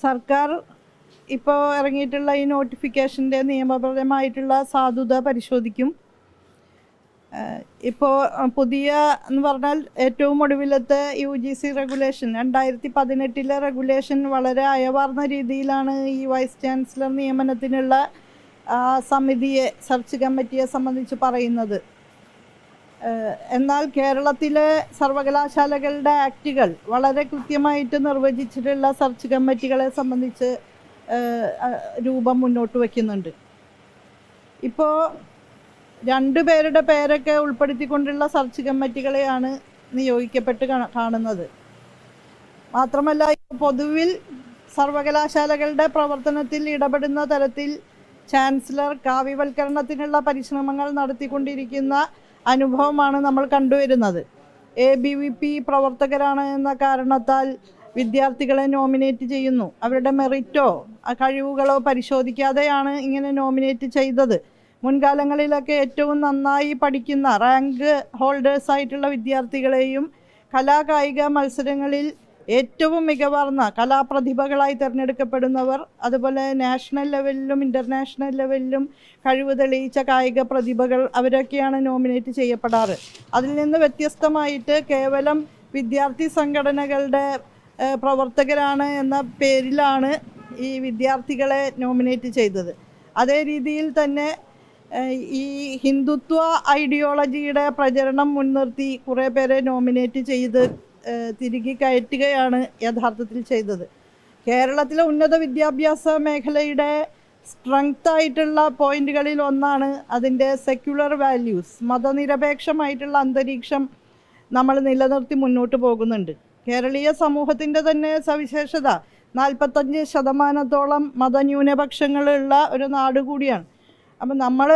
സർക്കാർ ഇപ്പോൾ ഇറങ്ങിയിട്ടുള്ള ഈ നോട്ടിഫിക്കേഷൻ്റെ നിയമപരമായിട്ടുള്ള സാധുത പരിശോധിക്കും. ഇപ്പോൾ പുതിയ എന്ന് പറഞ്ഞാൽ ഏറ്റവും ഒടുവിലത്തെ UGC റെഗുലേഷൻ 2018 റെഗുലേഷൻ വളരെ അയവാർന്ന രീതിയിലാണ് ഈ വൈസ് ചാൻസലർ നിയമനത്തിനുള്ള സമിതിയെ, സെർച്ച് കമ്മിറ്റിയെ സംബന്ധിച്ച് പറയുന്നത്. എന്നാൽ കേരളത്തിലെ സർവകലാശാലകളുടെ ആക്റ്റുകൾ വളരെ കൃത്യമായിട്ട് നിർവചിച്ചിട്ടുള്ള സെർച്ച് കമ്മിറ്റികളെ സംബന്ധിച്ച് രൂപം മുന്നോട്ട് വയ്ക്കുന്നുണ്ട്. ഇപ്പോൾ 2 പേരുടെ പേരൊക്കെ ഉൾപ്പെടുത്തിക്കൊണ്ടുള്ള സെർച്ച് കമ്മിറ്റികളെയാണ് നിയോഗിക്കപ്പെട്ട് കാണുന്നത്. മാത്രമല്ല, പൊതുവിൽ സർവകലാശാലകളുടെ പ്രവർത്തനത്തിൽ ഇടപെടുന്ന തരത്തിൽ ചാൻസലർ കാവ്യവൽക്കരണത്തിനുള്ള പരിശ്രമങ്ങൾ നടത്തിക്കൊണ്ടിരിക്കുന്ന അനുഭവമാണ് നമ്മൾ കണ്ടുവരുന്നത്. ABVP പ്രവർത്തകരാണ് എന്ന കാരണത്താൽ വിദ്യാർത്ഥികളെ നോമിനേറ്റ് ചെയ്യുന്നു. അവരുടെ മെറിറ്റോ കഴിവുകളോ പരിശോധിക്കാതെയാണ് ഇങ്ങനെ നോമിനേറ്റ് ചെയ്തത്. മുൻകാലങ്ങളിലൊക്കെ ഏറ്റവും നന്നായി പഠിക്കുന്ന റാങ്ക് ഹോൾഡേഴ്സായിട്ടുള്ള വിദ്യാർത്ഥികളെയും കലാകായിക മത്സരങ്ങളിൽ ഏറ്റവും മികവാർന്ന കലാപ്രതിഭകളായി തിരഞ്ഞെടുക്കപ്പെടുന്നവർ, അതുപോലെ നാഷണൽ ലെവലിലും ഇൻ്റർനാഷണൽ ലെവലിലും കഴിവ് തെളിയിച്ച കായിക പ്രതിഭകൾ, അവരൊക്കെയാണ് നോമിനേറ്റ് ചെയ്യപ്പെടാറ്. അതിൽ നിന്ന് വ്യത്യസ്തമായിട്ട് കേവലം വിദ്യാർത്ഥി സംഘടനകളുടെ പ്രവർത്തകരാണ് എന്ന പേരിലാണ് ഈ വിദ്യാർത്ഥികളെ നോമിനേറ്റ് ചെയ്തത്. അതേ രീതിയിൽ തന്നെ ഈ ഹിന്ദുത്വ ഐഡിയോളജിയുടെ പ്രചരണം മുൻനിർത്തി കുറേ പേരെ നോമിനേറ്റ് ചെയ്ത് തിരികെ കയറ്റുകയാണ് യഥാർത്ഥത്തിൽ ചെയ്തത്. കേരളത്തിലെ ഉന്നത വിദ്യാഭ്യാസ മേഖലയുടെ സ്ട്രെങ്ത് ആയിട്ടുള്ള പോയിന്റുകളിൽ ഒന്നാണ് അതിൻ്റെ സെക്യുലർ വാല്യൂസ്. മതനിരപേക്ഷമായിട്ടുള്ള അന്തരീക്ഷം നമ്മൾ നിലനിർത്തി മുന്നോട്ട് പോകുന്നുണ്ട്. കേരളീയ സമൂഹത്തിൻ്റെ തന്നെ സവിശേഷത 45% മതന്യൂനപക്ഷങ്ങളുള്ള ഒരു നാട് കൂടിയാണ്. അപ്പം നമ്മൾ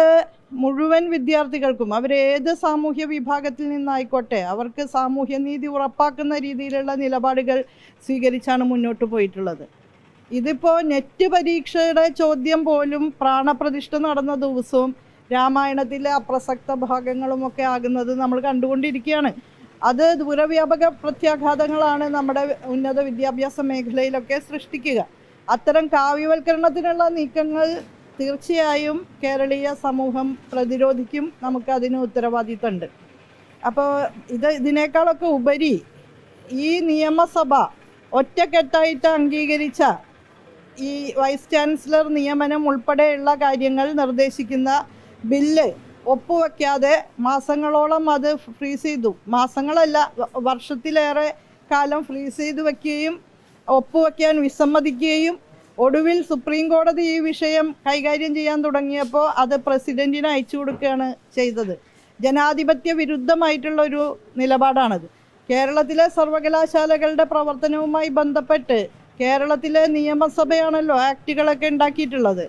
മുഴുവൻ വിദ്യാർത്ഥികൾക്കും, അവരേത് സാമൂഹ്യ വിഭാഗത്തിൽ നിന്നായിക്കോട്ടെ, അവർക്ക് സാമൂഹ്യനീതി ഉറപ്പാക്കുന്ന രീതിയിലുള്ള നിലപാടുകൾ സ്വീകരിച്ചാണ് മുന്നോട്ട് പോയിട്ടുള്ളത്. ഇതിപ്പോൾ നെറ്റ് പരീക്ഷയുടെ ചോദ്യം പോലും പ്രാണപ്രതിഷ്ഠ നടന്ന ദിവസവും രാമായണത്തിലെ അപ്രസക്ത ഭാഗങ്ങളുമൊക്കെ ആകുന്നത് നമ്മൾ കണ്ടുകൊണ്ടിരിക്കുകയാണ്. അത് ദൂരവ്യാപക പ്രത്യാഘാതങ്ങളാണ് നമ്മുടെ ഉന്നത വിദ്യാഭ്യാസ മേഖലയിലൊക്കെ സൃഷ്ടിക്കുക. അത്തരം കാവ്യവൽക്കരണത്തിനുള്ള നീക്കങ്ങൾ തീർച്ചയായും കേരളീയ സമൂഹം പ്രതിരോധിക്കും. നമുക്കതിന് ഉത്തരവാദിത്തമുണ്ട്. അപ്പോൾ ഇതിനേക്കാളൊക്കെ ഉപരി ഈ നിയമസഭ ഒറ്റക്കെട്ടായിട്ട് അംഗീകരിച്ച ഈ വൈസ് ചാൻസലർ നിയമനം ഉൾപ്പെടെയുള്ള കാര്യങ്ങൾ നിർദ്ദേശിക്കുന്ന ബില്ല് ഒപ്പുവെക്കാതെ മാസങ്ങളോളം അത് ഫ്രീസ് ചെയ്തു. മാസങ്ങളല്ല, വർഷത്തിലേറെ കാലം ഫ്രീസ് ചെയ്ത് വയ്ക്കുകയും ഒപ്പുവെക്കാൻ വിസമ്മതിക്കുകയും ഒടുവിൽ സുപ്രീം കോടതി ഈ വിഷയം കൈകാര്യം ചെയ്യാൻ തുടങ്ങിയപ്പോൾ അത് പ്രസിഡന്റിന് അയച്ചു കൊടുക്കുകയാണ് ചെയ്തത്. ജനാധിപത്യ വിരുദ്ധമായിട്ടുള്ളൊരു നിലപാടാണത്. കേരളത്തിലെ സർവകലാശാലകളുടെ പ്രവർത്തനവുമായി ബന്ധപ്പെട്ട് കേരളത്തിലെ നിയമസഭയാണല്ലോ ആക്റ്റുകളൊക്കെ ഉണ്ടാക്കിയിട്ടുള്ളത്.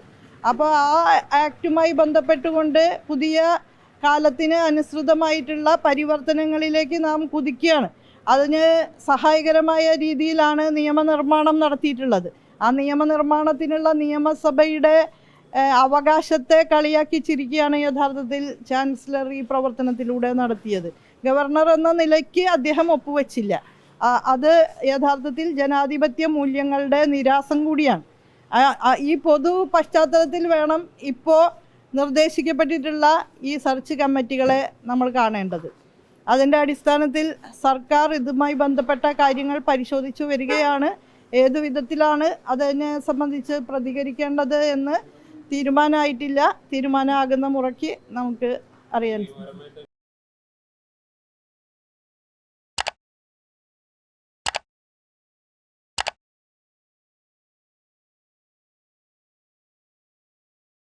അപ്പോൾ ആ ആക്റ്റുമായി ബന്ധപ്പെട്ടുകൊണ്ട് പുതിയ കാലത്തിന് അനുസൃതമായിട്ടുള്ള പരിവർത്തനങ്ങളിലേക്ക് നാം കുതിക്കുകയാണ്. അതിന് സഹായകരമായ രീതിയിലാണ് നിയമനിർമ്മാണം നടത്തിയിട്ടുള്ളത്. ആ നിയമനിർമ്മാണത്തിനുള്ള നിയമസഭയുടെ അവകാശത്തെ കളിയാക്കി ചിരിക്കുകയാണ് യഥാർത്ഥത്തിൽ ചാൻസലർ ഈ പ്രവർത്തനത്തിലൂടെ നടത്തിയത്. ഗവർണർ എന്ന നിലയ്ക്ക് അദ്ദേഹം ഒപ്പുവെച്ചില്ല. അത് യഥാർത്ഥത്തിൽ ജനാധിപത്യ മൂല്യങ്ങളുടെ നിരാസം കൂടിയാണ്. ഈ പൊതു പശ്ചാത്തലത്തിൽ വേണം ഇപ്പോൾ നിർദ്ദേശിക്കപ്പെട്ടിട്ടുള്ള ഈ സെർച്ച് കമ്മിറ്റികളെ നമ്മൾ കാണേണ്ടത്. അതിൻ്റെ അടിസ്ഥാനത്തിൽ സർക്കാർ ഇതുമായി ബന്ധപ്പെട്ട കാര്യങ്ങൾ പരിശോധിച്ചു വരികയാണ്. ഏതു വിധത്തിലാണ് അതിനെ സംബന്ധിച്ച് പ്രതികരിക്കേണ്ടത് എന്ന് തീരുമാനമായിട്ടില്ല. തീരുമാനമാകുന്ന മുറയ്ക്ക് നമുക്ക് അറിയാൻ